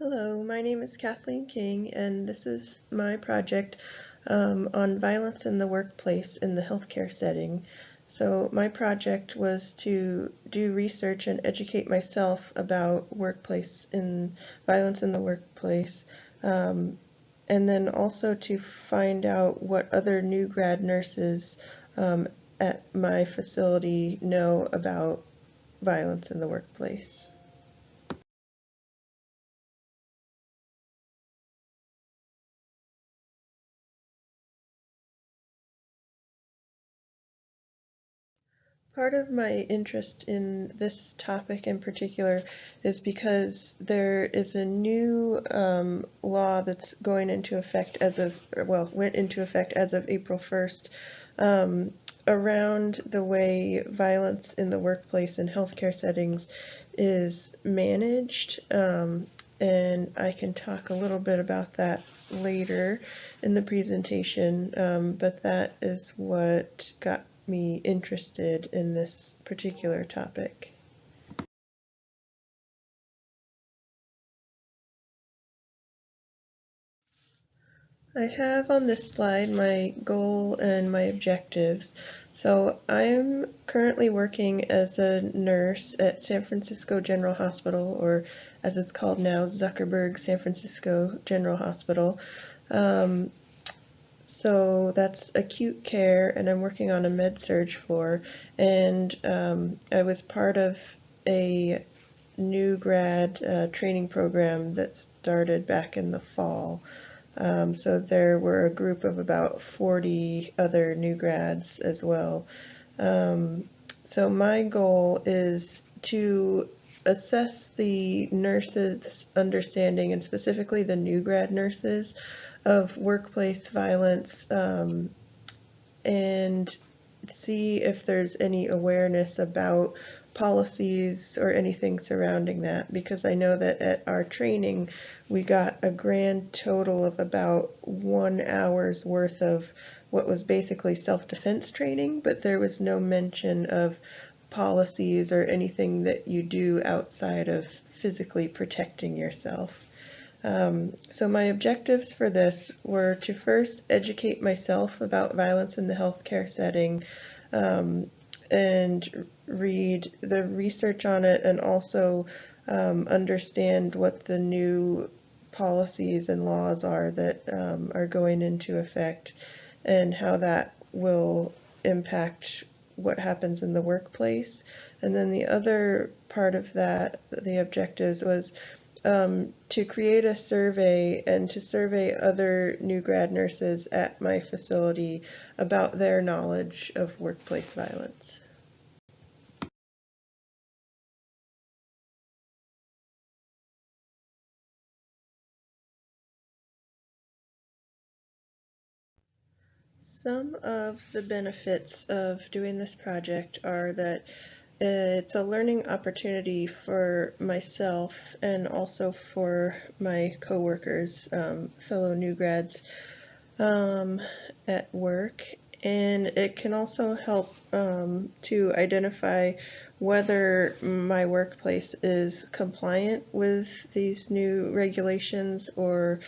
Hello, my name is Kathleen King, and this is my project on violence in the workplace in the healthcare setting. So my project was to do research and educate myself about violence in the workplace, and then also to find out what other new grad nurses at my facility know about violence in the workplace. Part of my interest in this topic in particular is because there is a new law that's going into effect went into effect as of April 1st, around the way violence in the workplace and healthcare settings is managed. And I can talk a little bit about that later in the presentation, but that is what got me interested in this particular topic. I have on this slide my goal and my objectives. So I'm currently working as a nurse at San Francisco General Hospital, or as it's called now, Zuckerberg San Francisco General Hospital. So that's acute care, and I'm working on a med-surg floor, and I was part of a new grad training program that started back in the fall. So there were a group of about 40 other new grads as well. So my goal is to assess the nurses' understanding, and specifically the new grad nurses, of workplace violence, and see if there's any awareness about policies or anything surrounding that, because I know that at our training we got a grand total of about 1 hour's worth of what was basically self-defense training, but there was no mention of policies or anything that you do outside of physically protecting yourself. So my objectives for this were to first educate myself about violence in the healthcare setting, and read the research on it, and also understand what the new policies and laws are that are going into effect, and how that will impact what happens in the workplace. And then the other part of that, the objectives, was to create a survey and to survey other new grad nurses at my facility about their knowledge of workplace violence. Some of the benefits of doing this project are that it's a learning opportunity for myself and also for my coworkers, fellow new grads at work, and it can also help to identify whether my workplace is compliant with these new regulations, or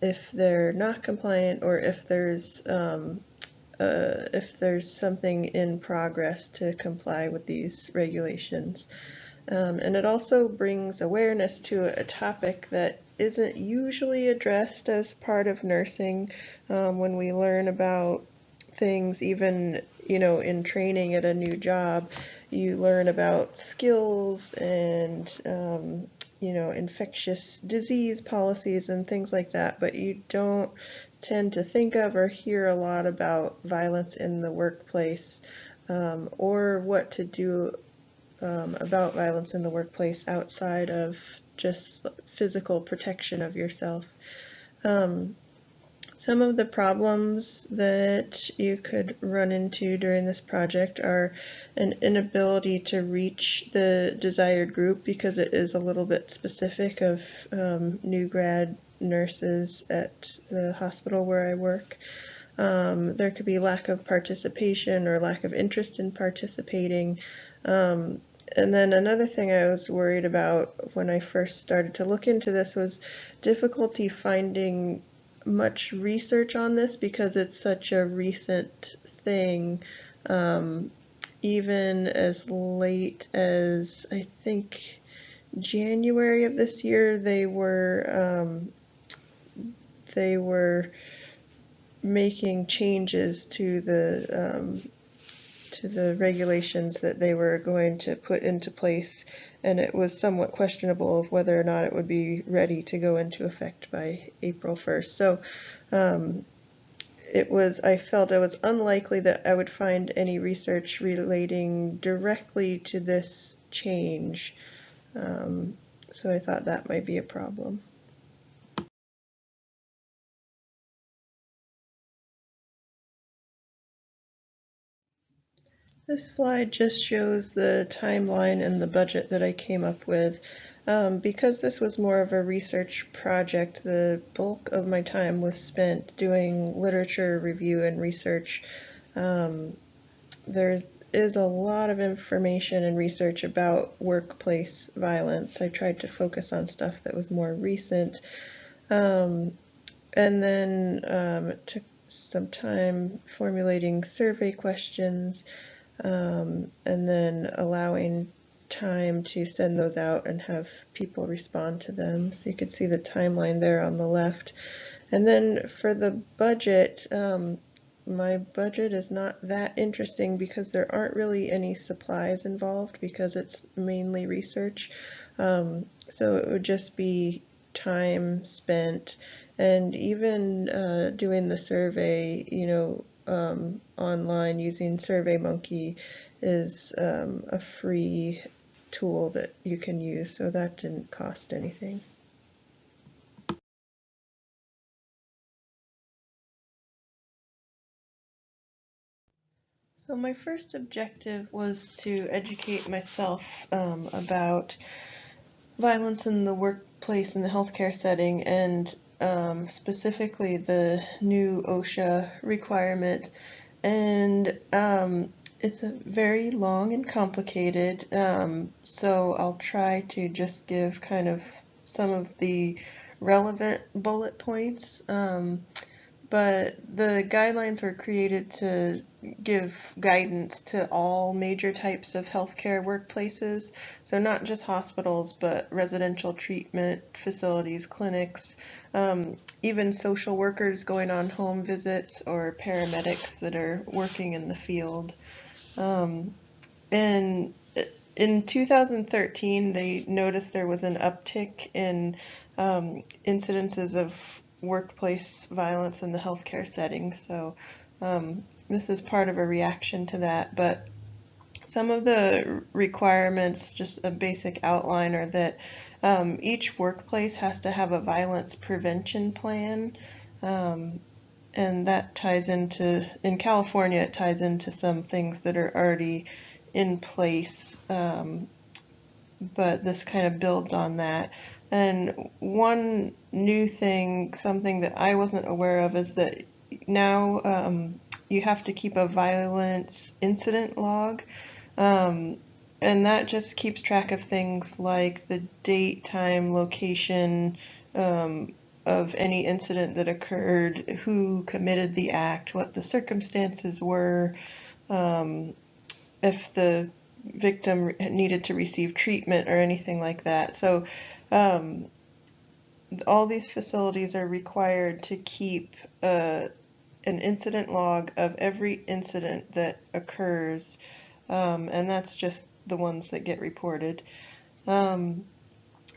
if they're not compliant, or if there's something in progress to comply with these regulations. And it also brings awareness to a topic that isn't usually addressed as part of nursing. When we learn about things, even in training at a new job, you learn about skills and infectious disease policies and things like that, but you don't tend to think of or hear a lot about violence in the workplace, or what to do about violence in the workplace outside of just physical protection of yourself. Um, some of the problems that you could run into during this project are an inability to reach the desired group, because it is a little bit specific of new grad nurses at the hospital where I work. There could be lack of participation or lack of interest in participating. And then another thing I was worried about when I first started to look into this was difficulty finding much research on this because it's such a recent thing. Um, Even as late as I think January of this year, they were making changes to the regulations that they were going to put into place, and it was somewhat questionable of whether or not it would be ready to go into effect by April 1st. So I felt it was unlikely that I would find any research relating directly to this change. So I thought that might be a problem. This slide just shows the timeline and the budget that I came up with. Because this was more of a research project, the bulk of my time was spent doing literature review and research. There is a lot of information and research about workplace violence. I tried to focus on stuff that was more recent. And then it took some time formulating survey questions, and then allowing time to send those out and have people respond to them. So you could see the timeline there on the left. And then for the budget, my budget is not that interesting because there aren't really any supplies involved because it's mainly research. So it would just be time spent, and even doing the survey, online using SurveyMonkey is a free tool that you can use, so that didn't cost anything. So my first objective was to educate myself about violence in the workplace in the healthcare setting, and specifically the new OSHA requirement. And it's a very long and complicated, so I'll try to just give kind of some of the relevant bullet points. But the guidelines were created to give guidance to all major types of healthcare workplaces. So not just hospitals, but residential treatment facilities, clinics, even social workers going on home visits, or paramedics that are working in the field. And in 2013, they noticed there was an uptick in incidences of workplace violence in the healthcare setting. So this is part of a reaction to that. But some of the requirements, just a basic outline, are that each workplace has to have a violence prevention plan. And that ties into, in California, it ties into some things that are already in place, but this kind of builds on that. And one new thing, something that I wasn't aware of, is that now you have to keep a violence incident log. And that just keeps track of things like the date, time, location, of any incident that occurred, who committed the act, what the circumstances were, if the victim needed to receive treatment or anything like that. So all these facilities are required to keep an incident log of every incident that occurs, and that's just the ones that get reported.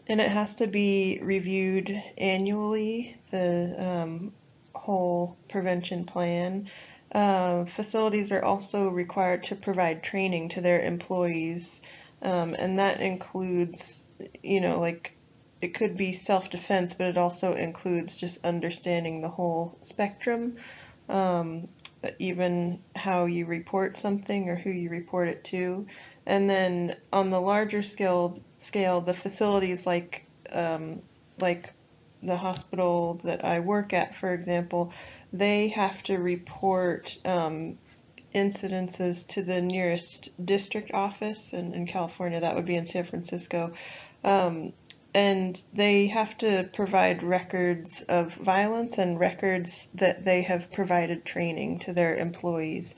And it has to be reviewed annually, the whole prevention plan. Facilities are also required to provide training to their employees, and that includes, like, it could be self-defense, but it also includes just understanding the whole spectrum, even how you report something or who you report it to. And then on the larger scale, the facilities like the hospital that I work at, for example, they have to report incidences to the nearest district office, and in California that would be in San Francisco. Um, and they have to provide records of violence and records that they have provided training to their employees.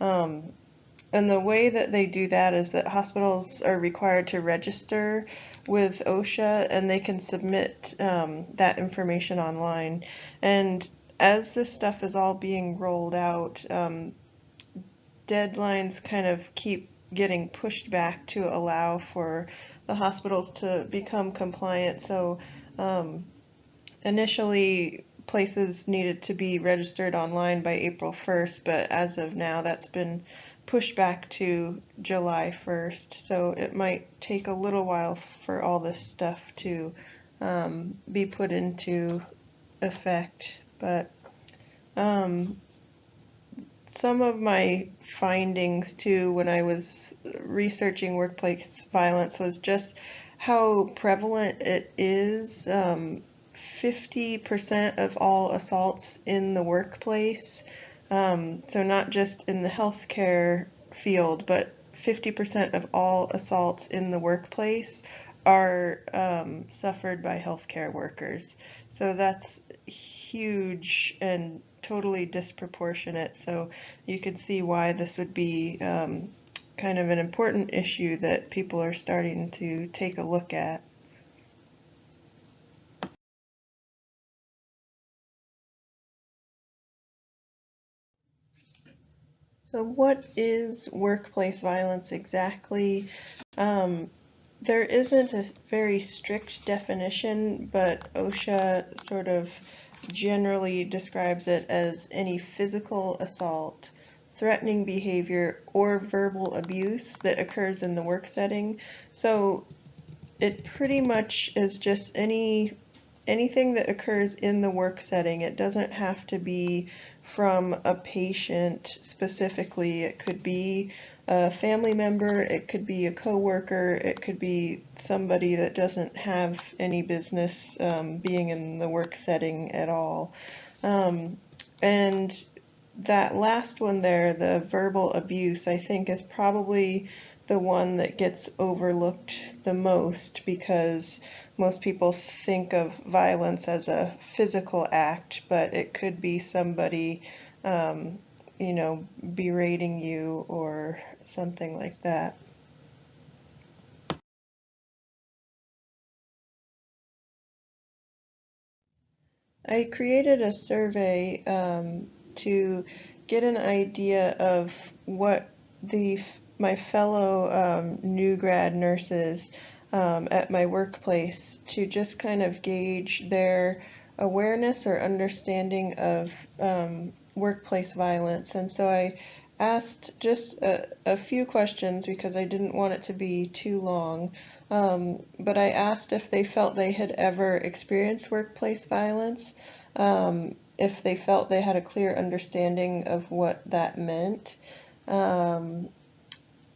Um, and the way that they do that is that hospitals are required to register with OSHA, and they can submit that information online. And as this stuff is all being rolled out, deadlines kind of keep getting pushed back to allow for the hospitals to become compliant. So initially, places needed to be registered online by April 1st, but as of now, that's been pushed back to July 1st. So it might take a little while for all this stuff to be put into effect. But some of my findings too when I was researching workplace violence was just how prevalent it is. 50% of all assaults in the workplace, so not just in the healthcare field, but 50% of all assaults in the workplace are suffered by healthcare workers. So that's huge and totally disproportionate. So you could see why this would be kind of an important issue that people are starting to take a look at. So what is workplace violence exactly? Um, there isn't a very strict definition, but OSHA sort of generally describes it as any physical assault, threatening behavior, or verbal abuse that occurs in the work setting. So it pretty much is just anything that occurs in the work setting. It doesn't have to be from a patient specifically. It could be a family member, it could be a coworker, it could be somebody that doesn't have any business being in the work setting at all. And that last one there, the verbal abuse, I think is probably the one that gets overlooked the most, because most people think of violence as a physical act, but it could be somebody, you know, berating you or something like that. I created a survey to get an idea of what my fellow new grad nurses at my workplace, to just kind of gauge their awareness or understanding of workplace violence. And so I asked just a few questions because I didn't want it to be too long. But I asked if they felt they had ever experienced workplace violence, if they felt they had a clear understanding of what that meant. Um,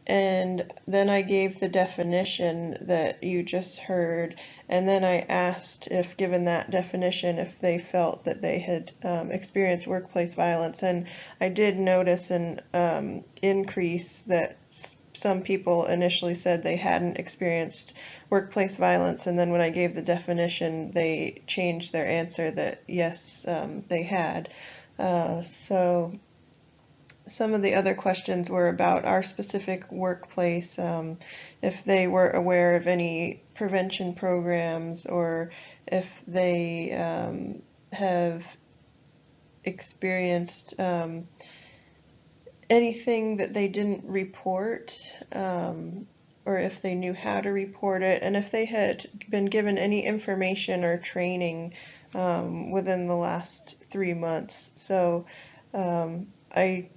and then I gave the definition that you just heard, and then I asked if, given that definition, if they felt that they had experienced workplace violence. And I did notice an increase that some people initially said they hadn't experienced workplace violence, and then when I gave the definition, they changed their answer that yes, they had. So some of the other questions were about our specific workplace, if they were aware of any prevention programs, or if they have experienced anything that they didn't report, or if they knew how to report it, and if they had been given any information or training within the last 3 months. So I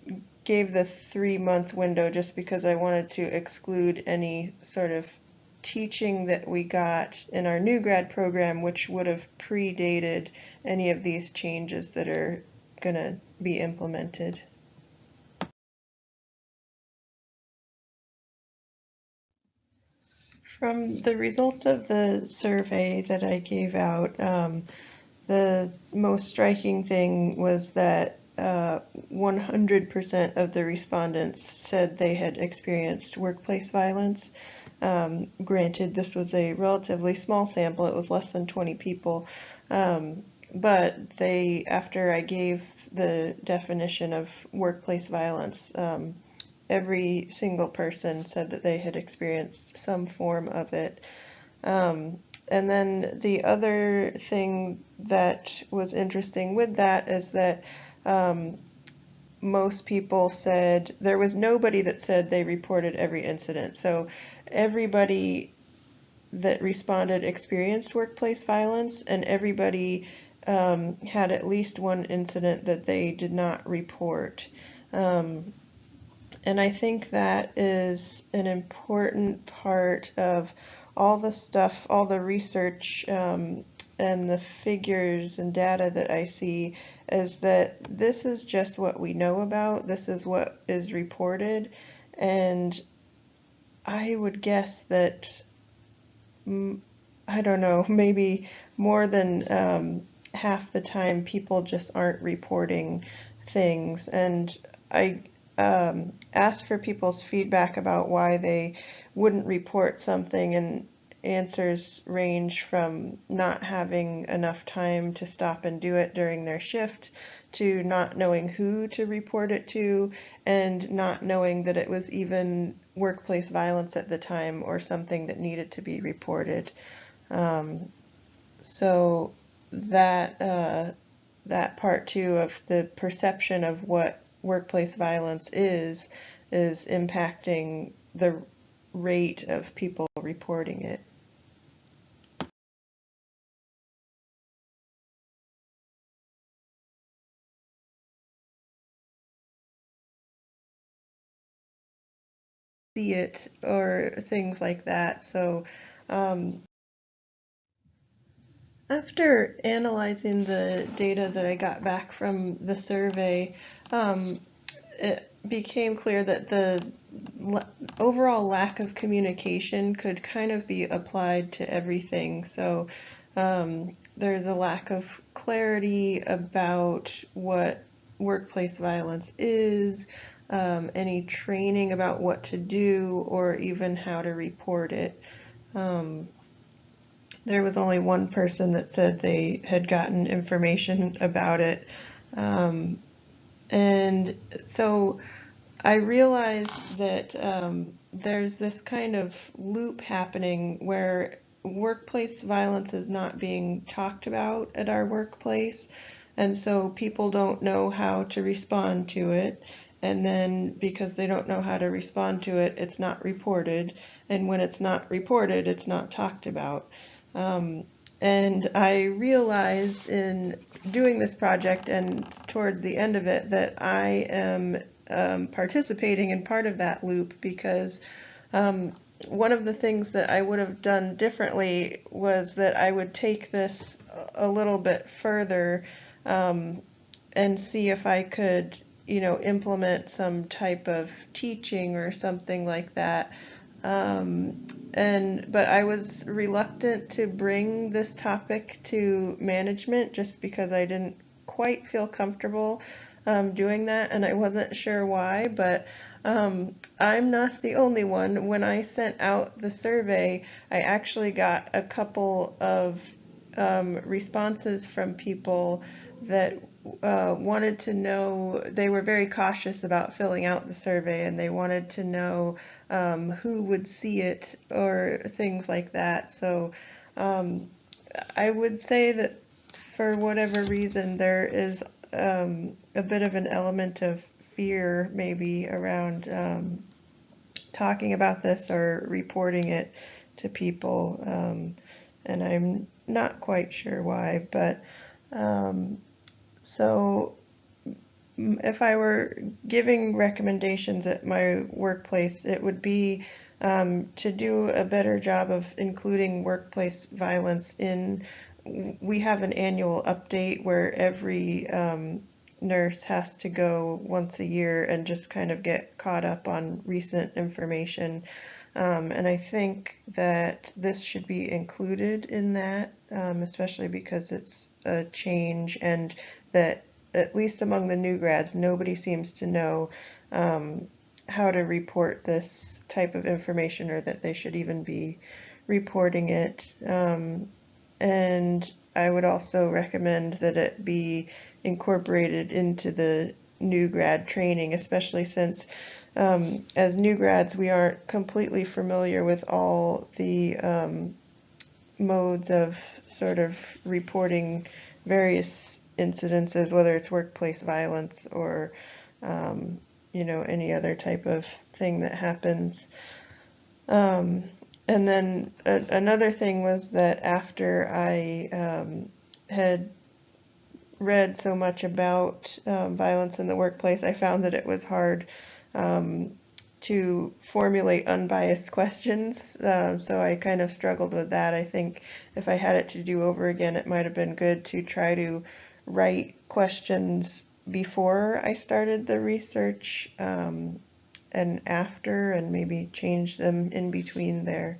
gave the 3-month window just because I wanted to exclude any sort of teaching that we got in our new grad program, which would have predated any of these changes that are going to be implemented. From the results of the survey that I gave out, the most striking thing was that 100% of the respondents said they had experienced workplace violence. Granted, this was a relatively small sample, it was less than 20 people, but they, after I gave the definition of workplace violence, every single person said that they had experienced some form of it. And then the other thing that was interesting with that is that most people said there was nobody that said they reported every incident. So everybody that responded experienced workplace violence, and everybody had at least one incident that they did not report. And I think that is an important part of all the stuff, all the research and the figures and data that I see, is that this is just what we know about, this is what is reported, and I would guess that, I don't know, maybe more than half the time people just aren't reporting things. And I asked for people's feedback about why they wouldn't report something, and answers range from not having enough time to stop and do it during their shift, to not knowing who to report it to, and not knowing that it was even workplace violence at the time or something that needed to be reported. So that part too of the perception of what workplace violence is impacting the rate of people reporting it. See it or things like that. So after analyzing the data that I got back from the survey, it became clear that the overall lack of communication could kind of be applied to everything. So there's a lack of clarity about what workplace violence is, any training about what to do, or even how to report it. There was only one person that said they had gotten information about it. And so I realized that there's this kind of loop happening where workplace violence is not being talked about at our workplace, and so people don't know how to respond to it, and then because they don't know how to respond to it, it's not reported, and when it's not reported, it's not talked about. And I realized in doing this project and towards the end of it that I am participating in part of that loop, because one of the things that I would have done differently was that I would take this a little bit further and see if I could, implement some type of teaching or something like that. But I was reluctant to bring this topic to management just because I didn't quite feel comfortable doing that, and I wasn't sure why, but I'm not the only one. When I sent out the survey, I actually got a couple of responses from people that wanted to know, they were very cautious about filling out the survey, and they wanted to know who would see it or things like that. So I would say that for whatever reason there is a bit of an element of fear maybe around talking about this or reporting it to people, and I'm not quite sure why, but so if I were giving recommendations at my workplace, it would be to do a better job of including workplace violence in. We have an annual update where every nurse has to go once a year and just kind of get caught up on recent information. And I think that this should be included in that, especially because it's a change, and that at least among the new grads, nobody seems to know how to report this type of information, or that they should even be reporting it. And I would also recommend that it be incorporated into the new grad training, especially since as new grads we aren't completely familiar with all the modes of sort of reporting various incidences, whether it's workplace violence or any other type of thing that happens. And then another thing was that after I had read so much about violence in the workplace, I found that it was hard to formulate unbiased questions. So I kind of struggled with that. I think if I had it to do over again, it might have been good to try to write questions before I started the research and after, and maybe change them in between there.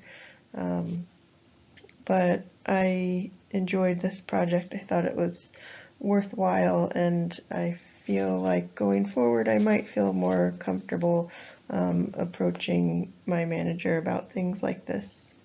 But I enjoyed this project. I thought it was worthwhile, and I feel like going forward I might feel more comfortable approaching my manager about things like this.